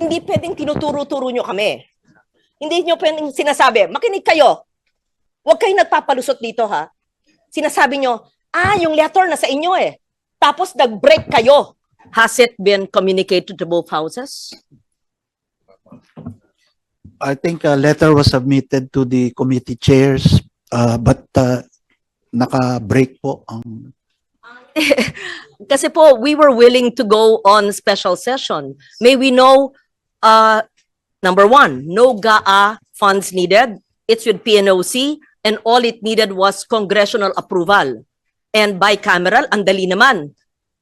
Hindi pwedeng tinuturo-turo nyo kami. Hindi nyo pwedeng sinasabi, makinig kayo. Huwag kayong nagpapalusot dito, ha? Sinasabi nyo, yung letter na sa inyo eh. Tapos nag-break kayo. Has it been communicated to both houses? I think a letter was submitted to the committee chairs, but naka-break po ang Kasi po, we were willing to go on special session. May we know, number one, no GAA funds needed. It's with PNOC, and all it needed was congressional approval. And bicameral, ang dali naman.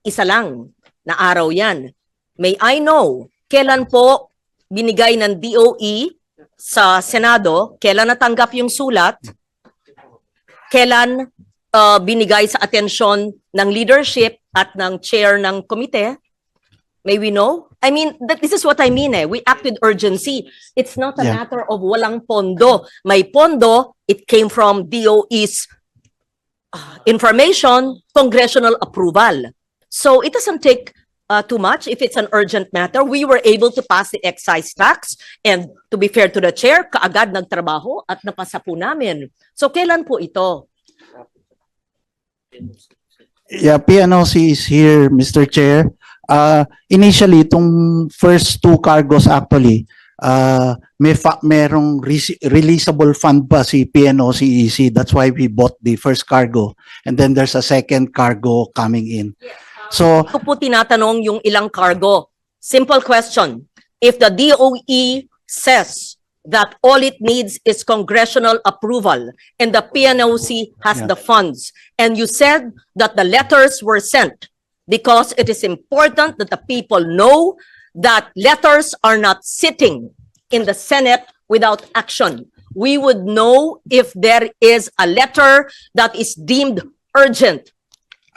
Isa lang na araw yan. May I know, kailan po binigay ng DOE sa Senado, kailan natanggap yung sulat, kailan binigay sa atensyon ng leadership at ng chair ng komite? May we know? I mean, this is what I mean eh. We act with urgency. It's not a Yeah. matter of walang pondo. May pondo, it came from DOE's information, congressional approval. So it doesn't take too much if it's an urgent matter. We were able to pass the excise tax, and to be fair to the chair, kaagad nagtrabaho at napasa po namin. So kailan po ito? Yeah, PNOC is here, Mr. Chair. Initially, itong first two cargos actually, merong releasable fund pa si PNOCEC. That's why we bought the first cargo. And then there's a second cargo coming in. So, Ako po tinatanong yung ilang cargo. Simple question. If the DOE says that all it needs is congressional approval and the PNOC has Yeah. the funds, and you said that the letters were sent because it is important that the people know that letters are not sitting in the Senate without action. We would know if there is a letter that is deemed urgent.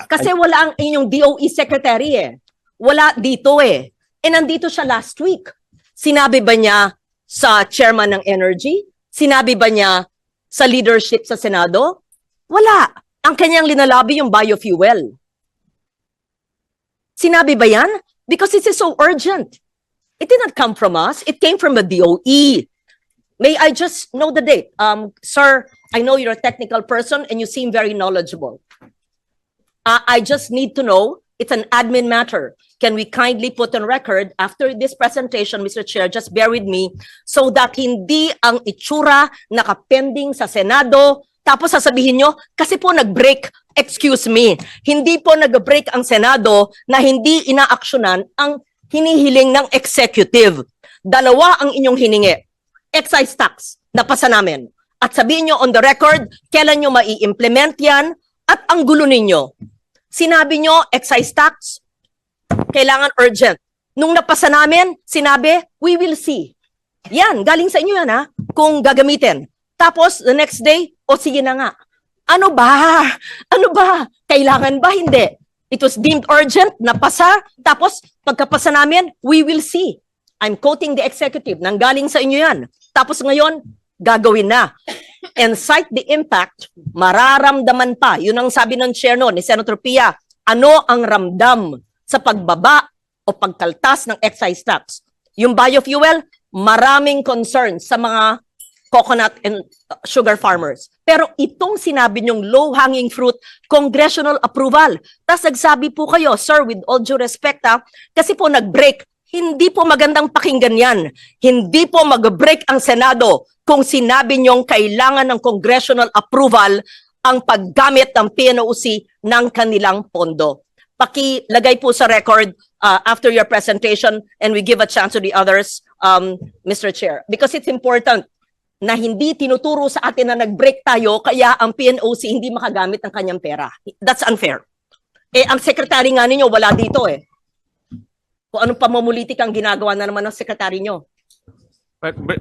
Kasi wala ang inyong DOE secretary eh. Wala dito eh. E nandito siya last week. Sinabi ba niya sa chairman ng Energy? Sinabi ba niya sa leadership sa Senado? Wala. Ang kanyang linalabi yung biofuel. Sinabi ba yan? Because this is so urgent. It did not come from us. It came from the DOE. May I just know the date? Sir, I know you're a technical person and you seem very knowledgeable. I just need to know, it's an admin matter. Can we kindly put on record after this presentation, Mr. Chair, just bear with me, so that hindi ang itsura nakapending sa Senado, tapos sasabihin nyo, kasi po nag-break, excuse me, hindi po nag-break ang Senado na hindi inaaksyonan ang hinihiling ng executive. Dalawa ang inyong hiningi. Excise tax, napasa namin. At sabihin nyo on the record, kailan nyo mai-implement yan, at ang gulo ninyo. Sinabi nyo, excise tax, kailangan urgent. Nung napasa namin, sinabi, we will see. Yan, galing sa inyo yan ha, kung gagamitin. Tapos, the next day, o sige na nga. Ano ba? Ano ba? Kailangan ba? Hindi. It was deemed urgent, napasa, tapos pagkapasa namin, we will see. I'm quoting the executive, nanggaling sa inyo yan. Tapos ngayon, gagawin na. And cite the impact, mararamdaman pa. Yun ang sabi ng chair noon, ni Senator Pia, ano ang ramdam sa pagbaba o pagkaltas ng excise tax? Yung biofuel, maraming concern sa mga coconut and sugar farmers. Pero itong sinabi niyong low-hanging fruit, congressional approval. Tapos nagsabi po kayo, sir, with all due respect kasi po nag-break, hindi po magandang pakinggan yan. Hindi po mag-break ang Senado kung sinabi niyong kailangan ng congressional approval ang paggamit ng PNOC ng kanilang pondo. Pakilagay po sa record after your presentation, and we give a chance to the others, Mr. Chair. Because it's important na hindi tinuturo sa atin na nag-break tayo kaya ang PNOC hindi makagamit ng kanyang pera. That's unfair. Eh, ang secretary nga ninyo wala dito eh. Kung anong pamumulitik ang ginagawa na naman ng secretary nyo.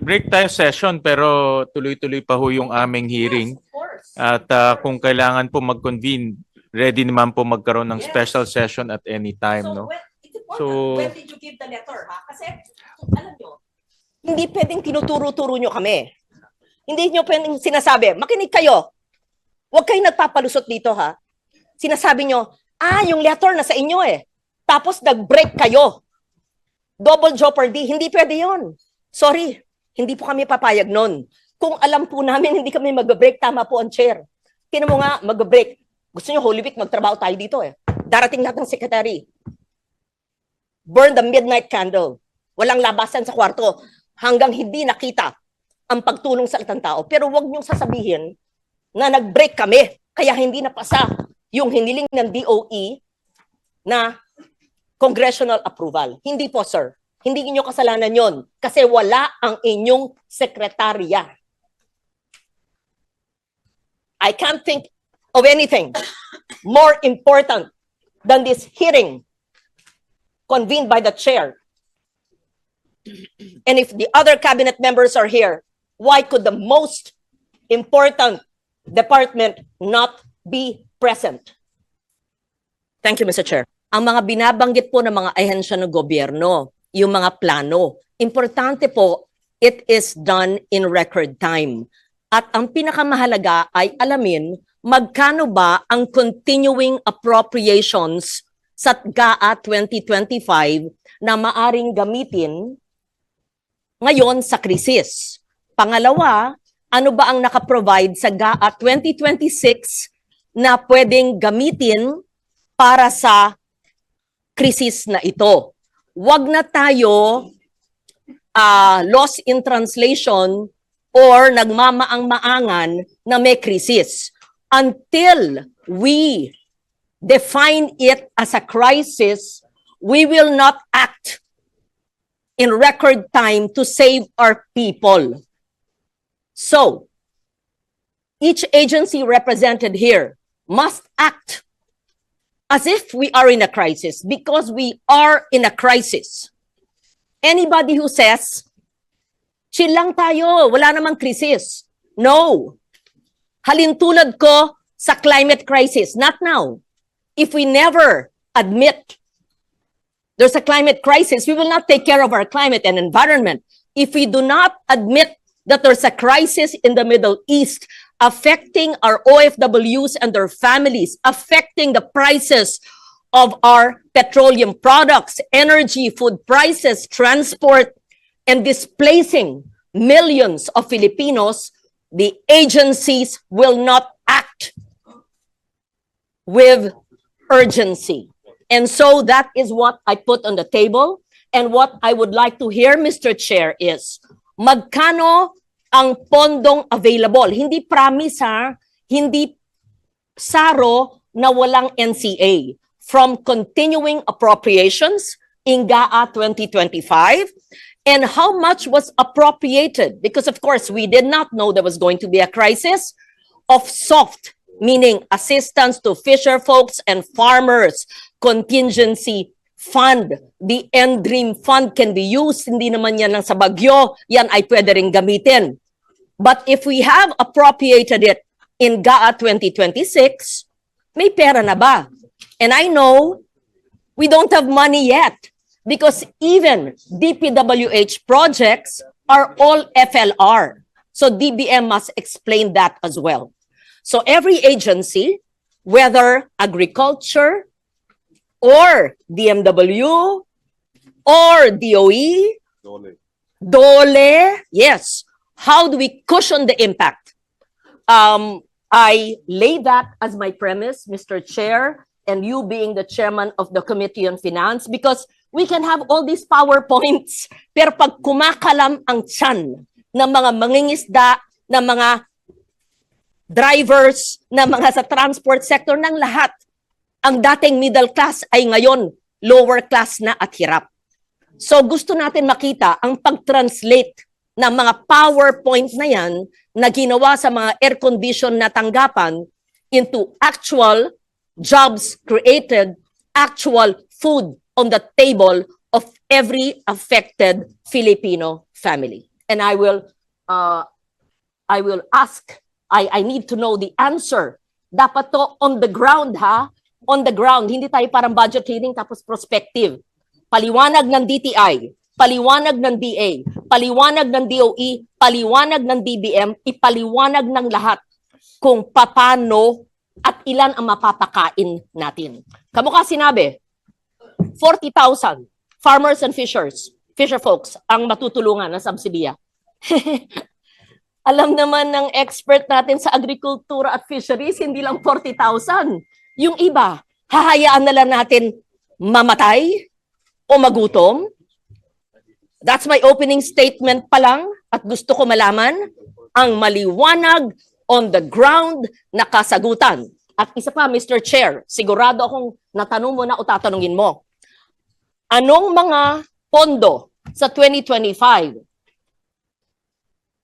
Break tayo session pero tuloy-tuloy pa ho yung aming hearing. Yes, of course. At kung kailangan po mag-convene, ready naman po magkaroon ng special session at any time. No? It's important. So- When did you give the letter? Ha? Kasi, alam nyo, hindi pwedeng tinuturo-turo nyo kami. Hindi nyo pwedeng sinasabi, makinig kayo. Huwag kayong nagpapalusot dito ha. Sinasabi nyo, yung letter na sa inyo eh. Tapos nag-break kayo. double jeopardy, hindi pwede yon. Sorry, hindi po kami papayag nun. Kung alam po namin, hindi kami mag-break, tama po ang chair. Tinan mo nga, mag-break. Gusto nyo Holy Week, magtrabaho tayo dito eh. Darating lahat ng secretary. Burn the midnight candle. Walang labasan sa kwarto hanggang hindi nakita ang pagtulong sa lahat ng tao. Pero wag niyong sasabihin na nag-break kami, kaya hindi napasa yung hiniling ng DOE na congressional approval. Hindi po, sir. Hindi niyo kasalanan yon kasi wala ang inyong sekretarya. I can't think of anything more important than this hearing convened by the chair. And if the other cabinet members are here, why could the most important department not be present? Thank you, Mr. Chair. Ang mga binabanggit po ng mga ahensya ng gobyerno, yung mga plano, importante po, it is done in record time. At ang pinakamahalaga ay alamin magkano ba ang continuing appropriations sa GAA 2025 na maaring gamitin ngayon sa krisis. Pangalawa, ano ba ang nakaprovide sa GAA 2026 na pwedeng gamitin para sa krisis na ito? Wag na tayo lost in translation or nagmamaang-maangan na may krisis. Until we define it as a crisis, we will not act in record time to save our people. So, each agency represented here must act as if we are in a crisis because we are in a crisis. Anybody who says, chill lang tayo, wala namang krisis. No. Halintulad ko sa climate crisis. Not now. If we never admit there's a climate crisis, we will not take care of our climate and environment. If we do not admit that there's a crisis in the Middle East affecting our OFWs and their families, affecting the prices of our petroleum products, energy, food prices, transport, and displacing millions of Filipinos, the agencies will not act with urgency. And so that is what I put on the table. And what I would like to hear, Mr. Chair, is magkano ang pondong available. Hindi promise ha, hindi saro na walang NCA. From continuing appropriations in GAA 2025 and how much was appropriated, because of course we did not know there was going to be a crisis, of soft, meaning assistance to fisher folks and farmers, contingency fund. The NDREAM fund can be used, hindi naman yan lang sa bagyo, yan ay pwede rin gamitin. But if we have appropriated it in GAA 2026, may pera na ba? And I know we don't have money yet because even DPWH projects are all FLR. So DBM must explain that as well. So every agency, whether agriculture or DMW or DOE, DOLE, yes. How do we cushion the impact? I lay that as my premise, Mr. Chair, and you being the chairman of the Committee on Finance, because we can have all these PowerPoints, pero pag kumakalam ang tiyan ng mga mangingisda, ng mga drivers, ng mga sa transport sector, ng lahat, ang dating middle class ay ngayon lower class na at hirap. So gusto natin makita ang pag-translate ng mga PowerPoint na yan na ginawa sa mga air-conditioned na tanggapan into actual jobs created, actual food on the table of every affected Filipino family. And I will ask, I need to know the answer. Dapat to on the ground ha, on the ground, hindi tayo parang budget hearing tapos prospective. Paliwanag ng DTI, paliwanag ng DA, paliwanag ng DOE, paliwanag ng DBM, ipaliwanag ng lahat kung paano at ilan ang mapapakain natin. Kamukha sinabi, 40,000 farmers and fisher folks, ang matutulungan ng subsidiya. Alam naman ng expert natin sa agrikultura at fisheries, hindi lang 40,000. Yung iba, hahayaan na lang natin mamatay o magutom. That's my opening statement pa lang at gusto ko malaman ang maliwanag on the ground na kasagutan. At isa pa, Mr. Chair, sigurado akong natanong mo na o tatanungin mo. Anong mga pondo sa 2025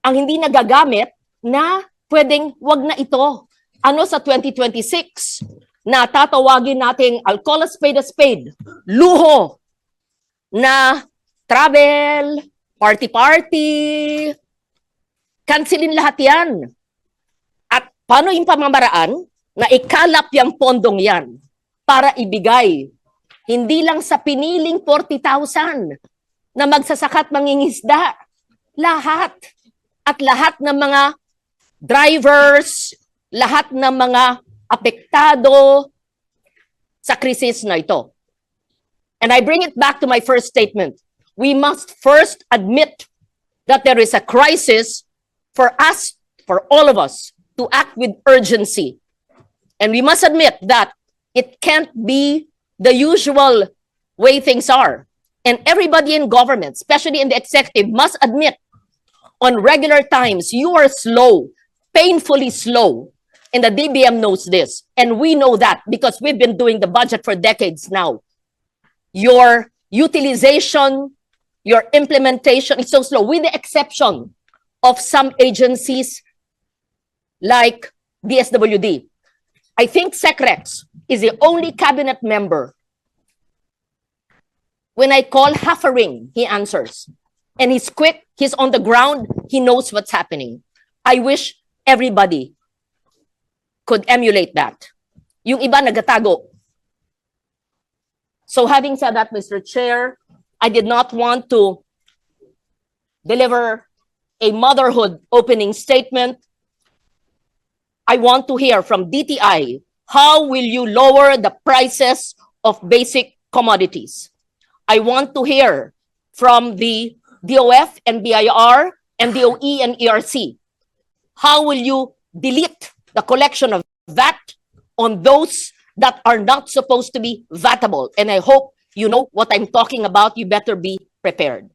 ang hindi nagagamit na pwedeng wag na ito? Ano sa 2026 na tatawagin nating, I'll call a spade, luho na travel, party-party, cancelin lahat yan. At paano yung pamamaraan na ikalap yung pondong yan para ibigay hindi lang sa piniling 40,000 na magsasakat mangingisda, lahat. At lahat ng mga drivers, lahat ng mga apektado sa krisis na ito. And I bring it back to my first statement. We must first admit that there is a crisis for us, for all of us, to act with urgency. And we must admit that it can't be the usual way things are. And everybody in government, especially in the executive, must admit on regular times, you are slow, painfully slow. And the DBM knows this. And we know that because we've been doing the budget for decades now. Your utilization, your implementation is so slow, with the exception of some agencies like DSWD. I think SecRex is the only cabinet member. When I call half a ring, he answers. And he's quick, he's on the ground, he knows what's happening. I wish everybody could emulate that. Yung iba nagatago. So having said that, Mr. Chair, I did not want to deliver a motherhood opening statement. I want to hear from DTI, how will you lower the prices of basic commodities? I want to hear from the DOF and BIR and DOE and ERC. How will you delete the collection of VAT on those that are not supposed to be vatable? And I hope you know what I'm talking about. You better be prepared.